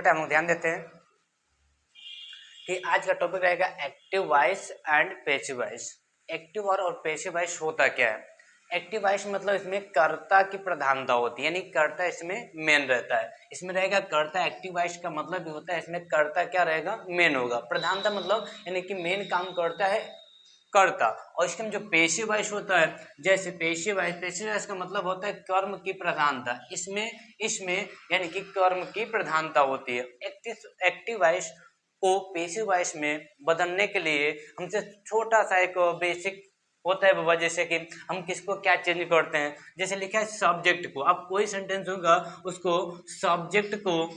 बेटा हम लोग ध्यान देते हैं कि आज का टॉपिक रहेगा active voice and passive voice. Active और पैसिव वॉइस होता क्या है? एक्टिव वॉइस मतलब इसमें कर्ता की प्रधानता होती है, यानी कर्ता इसमें मेन रहता है। इसमें रहेगा कर्ता। एक्टिव वॉइस का मतलब भी होता है इसमें कर्ता क्या रहेगा? मेन होगा। प्रधानता मतलब यानी कि मेन काम करता है कर्ता। और इसके में जो पेशिव वॉइस होता है, जैसे पेशिव वॉइस का मतलब होता है कर्म की प्रधानता। इसमें इसमें यानी कि कर्म की प्रधानता होती है। एक्टिव वॉइस को पेशिव वॉइस में बदलने के लिए हमसे छोटा सा एक बेसिक होता है बाबा, जैसे कि हम किसको क्या चेंज करते हैं। जैसे लिखा है सब्जेक्ट को, अब कोई सेंटेंस होगा उसको सब्जेक्ट को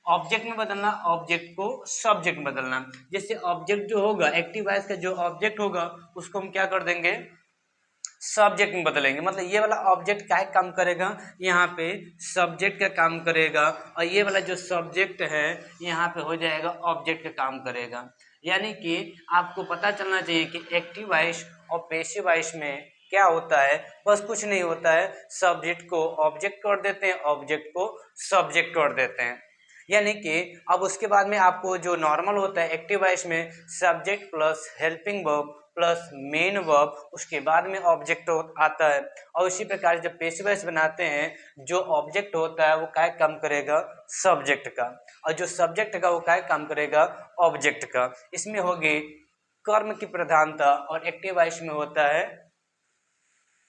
ऑब्जेक्ट में बदलना, ऑब्जेक्ट को सब्जेक्ट में बदलना। जैसे ऑब्जेक्ट जो होगा एक्टिव वॉइस का जो ऑब्जेक्ट होगा उसको हम क्या कर देंगे? सब्जेक्ट में बदलेंगे। मतलब ये वाला ऑब्जेक्ट क्या काम करेगा? यहाँ पे सब्जेक्ट का काम करेगा, और ये वाला जो सब्जेक्ट है यहाँ पे हो जाएगा ऑब्जेक्ट का काम करेगा। यानी कि आपको पता चलना चाहिए कि एक्टिव वॉइस और पैसिव वॉइस में क्या होता है। बस कुछ नहीं होता है, सब्जेक्ट को ऑब्जेक्ट कर देते हैं, ऑब्जेक्ट को सब्जेक्ट कर देते हैं। यानी कि अब उसके बाद में आपको जो नॉर्मल होता है एक्टिव वॉइस में subject plus helping verb plus main verb, उसके बाद में ऑब्जेक्ट आता है। और इसी प्रकार जब पैसिव वॉइस बनाते हैं जो ऑब्जेक्ट होता है वो क्या काम करेगा? सब्जेक्ट का। और जो सब्जेक्ट का वो क्या काम करेगा? ऑब्जेक्ट का। इसमें होगी कर्म की प्रधानता, और एक्टिव वॉइस में होता है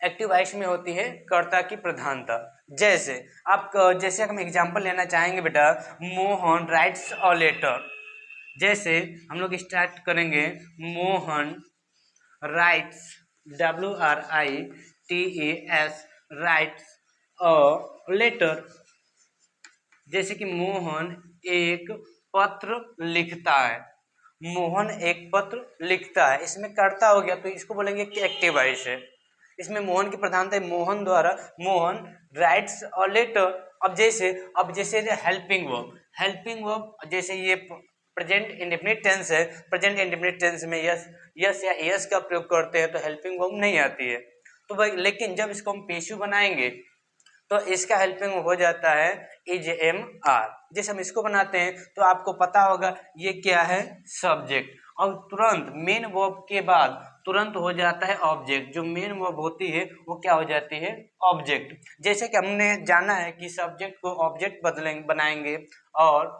एक्टिव वॉइस में होती है कर्ता की प्रधानता। जैसे आप जैसे हम एग्जांपल लेना चाहेंगे बेटा, मोहन राइट्स अ लेटर। जैसे हम लोग स्टार्ट करेंगे, Mohan writes WRITES writes a letter. जैसे कि मोहन एक पत्र लिखता है, मोहन एक पत्र लिखता है, इसमें कर्ता हो गया तो इसको बोलेंगे कि एक्टिव वॉइस है। इसमें मोहन की प्रधानता है मोहन द्वारा, मोहन राइट्स अ लेटर। अब जैसे हेल्पिंग वर्ब जैसे ये प्रेजेंट इंडेफिनिट टेंस है, प्रेजेंट इंडेफिनिट टेंस में यस या एस का प्रयोग करते हैं तो हेल्पिंग वर्ब नहीं आती है। तो भाई लेकिन जब इसको हम पेशिव बनाएंगे तो इसका हेल्पिंग हो जाता है इज एम आर। जैसे हम इसको बनाते हैं तो आपको पता होगा ये क्या है? सब्जेक्ट। और तुरंत मेन वर्ब के बाद तुरंत हो जाता है ऑब्जेक्ट। जो मेन वर्ब होती है वो क्या हो जाती है? ऑब्जेक्ट। जैसे कि हमने जाना है कि सब्जेक्ट को ऑब्जेक्ट बनाएंगे और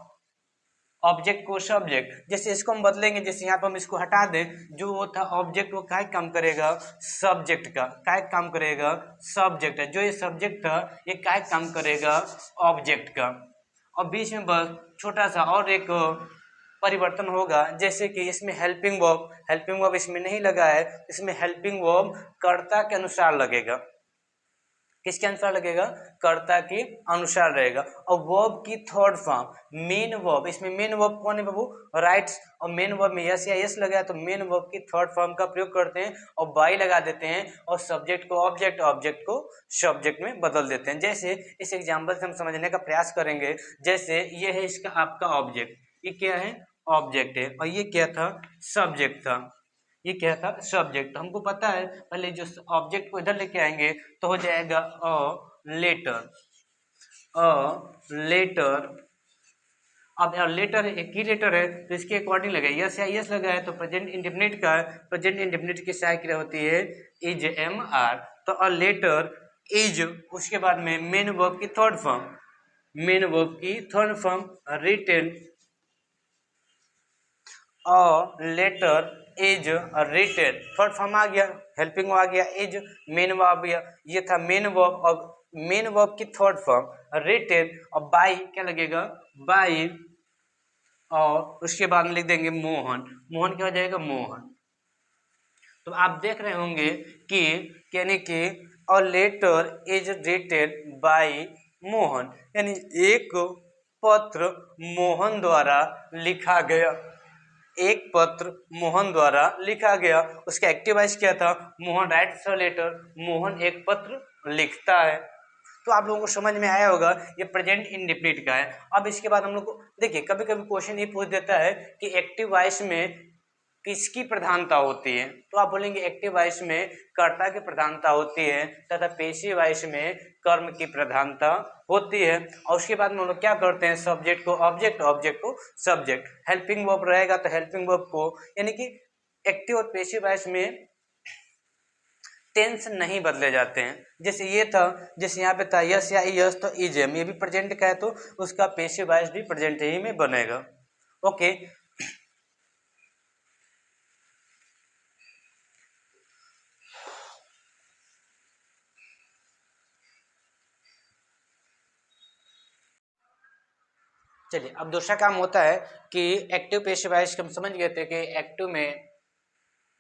ऑब्जेक्ट को सब्जेक्ट। जैसे इसको हम बदलेंगे, जैसे यहाँ पर हम इसको हटा दें, जो वो था ऑब्जेक्ट वो क्या काम करेगा? सब्जेक्ट का। क्या काम करेगा? सब्जेक्ट है। जो ये सब्जेक्ट था ये क्या काम करेगा? ऑब्जेक्ट का। और बीच में बस छोटा सा और एक परिवर्तन होगा, जैसे कि इसमें हेल्पिंग वर्ब इसमें नहीं लगा है, इसमें हेल्पिंग वर्ब कर्ता के अनुसार लगेगा। किसके अनुसार लगेगा? कर्ता के अनुसार रहेगा। और वर्ब की थर्ड फॉर्म मेन वर्ब, इसमें मेन वर्ब कौन है बाबू? राइट्स। और मेन वर्ब में यस या यस लगा है तो मेन वर्ब की थर्ड फॉर्म का प्रयोग करते हैं और बाई लगा देते हैं और सब्जेक्ट को ऑब्जेक्ट, ऑब्जेक्ट को सब्जेक्ट में बदल देते हैं। जैसे इस एग्जाम्पल से हम समझने का प्रयास करेंगे। जैसे ये है इसका आपका ऑब्जेक्ट, ये क्या है? ऑब्जेक्ट है। और ये क्या था? सब्जेक्ट था। ये क्या था? सब्जेक्ट। हमको पता है पहले जो ऑब्जेक्ट को इधर लेके आएंगे तो हो जाएगा लेटर। लेटर। अब यार लेटर एक ही लेटर है तो इसके अकॉर्डिंग लगा यस या यस लगा है तो प्रेजेंट इंडेफिनिट का, प्रेजेंट इंडेफिनिट की सहायक क्रिया होती है इज एम आर। तो अ लेटर इज, उसके बाद में मेन वर्ब की थर्ड फॉर्म, मेन वर्ब की third form written. Letter is written, third form आ गया, हेल्पिंग आ गया, इज मेन वर्ब आ गया। ये था मेन वर्ब और मेन वर्ब की थर्ड फॉर्म रिटेन। और बाई क्या लगेगा? बाई। और उसके बाद में लिख देंगे मोहन। मोहन क्या हो जाएगा? मोहन। तो आप देख रहे होंगे कि यानी कि a letter is written by Mohan, यानी एक पत्र मोहन द्वारा लिखा गया, एक पत्र मोहन द्वारा लिखा गया। उसका एक्टिव वॉइस क्या था? Mohan writes a letter, Mohan एक पत्र लिखता है। तो आप लोगों को समझ में आया होगा ये प्रेजेंट इंडेफिनिट का है। अब इसके बाद हम लोग को देखिए कभी कभी क्वेश्चन ये पूछ देता है कि एक्टिव वॉइस में किसकी प्रधानता होती है, तो आप बोलेंगे एक्टिव वॉइस में कर्ता की प्रधानता होती है तथा पेसिव वॉइस में कर्म की प्रधानता होती है। और उसके बाद में हम लोग क्या करते हैं, सब्जेक्ट को ऑब्जेक्ट, ऑब्जेक्ट को सब्जेक्ट, हेल्पिंग वर्ब रहेगा तो हेल्पिंग वर्ब को, यानी कि एक्टिव और पेसिव वॉइस में टेंस नहीं बदले जाते हैं। जैसे ये था, जैसे यहाँ पे था यस या यस तो इजम, ये भी प्रेजेंट का है तो उसका पेसिव वॉइस भी प्रेजेंट ही में बनेगा। ओके, चलिए अब दूसरा काम होता है कि एक्टिव पेसिव वॉइस हम समझ गए थे कि एक्टिव में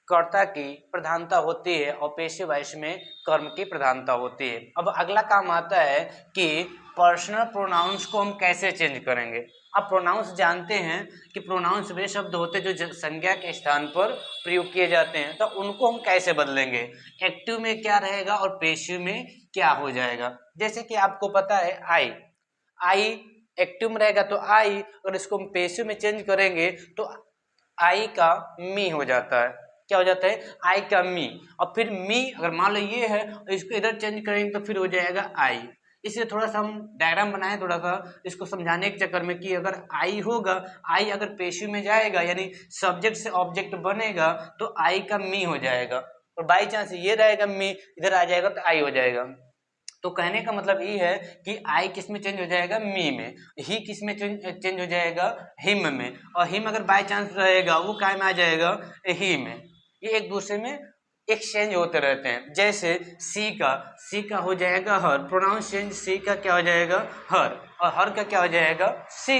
कर्ता की प्रधानता होती है और पेसिव वॉइस में कर्म की प्रधानता होती है। अब अगला काम आता है कि पर्सनल प्रोनाउंस को हम कैसे चेंज करेंगे। आप प्रोनाउंस जानते हैं कि प्रोनाउंस वे शब्द होते हैं जो संज्ञा के स्थान पर प्रयोग किए जाते हैं, तो उनको हम कैसे बदलेंगे, एक्टिव में क्या रहेगा और पेसिव में क्या हो जाएगा। जैसे कि आपको पता है आई, आई एक्टिव में रहेगा तो आई, और इसको हम पेसिव में चेंज करेंगे तो आई का मी हो जाता है। क्या हो जाता है, आई का मी। और फिर मी अगर मान लो ये है और इसको इधर चेंज करेंगे तो फिर हो जाएगा आई। इसलिए थोड़ा सा हम डायग्राम बनाए थोड़ा सा इसको समझाने के चक्कर में कि अगर आई होगा, आई अगर पेशिव में जाएगा यानी सब्जेक्ट से ऑब्जेक्ट बनेगा तो आई का मी हो जाएगा, और बाई चांस ये रहेगा मी इधर आ जाएगा तो आई हो जाएगा। तो कहने का मतलब ये है कि आई किस में चेंज हो जाएगा, मी में, ही किस में चेंज हो जाएगा, हिम में, और हिम अगर बाय चांस रहेगा वो काय में आ जाएगा, ही में। ये एक दूसरे में एक्सचेंज होते रहते हैं। जैसे सी का हो जाएगा हर, प्रोनाउंस चेंज, सी का क्या हो जाएगा हर, और हर का क्या हो जाएगा सी।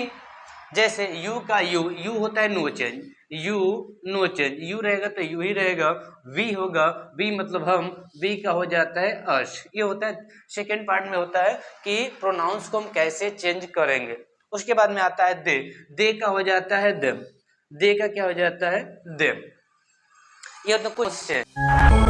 जैसे यू का यू होता है no change, U no change, U रहेगा तो यू ही रहेगा। वी होगा, वी मतलब हम, वी का हो जाता है अश। ये होता है सेकेंड पार्ट में होता है कि प्रोनाउंस को हम कैसे चेंज करेंगे। उसके बाद में आता है दे का हो जाता है देम, दे का क्या हो जाता है देम। ये तो कुछ है।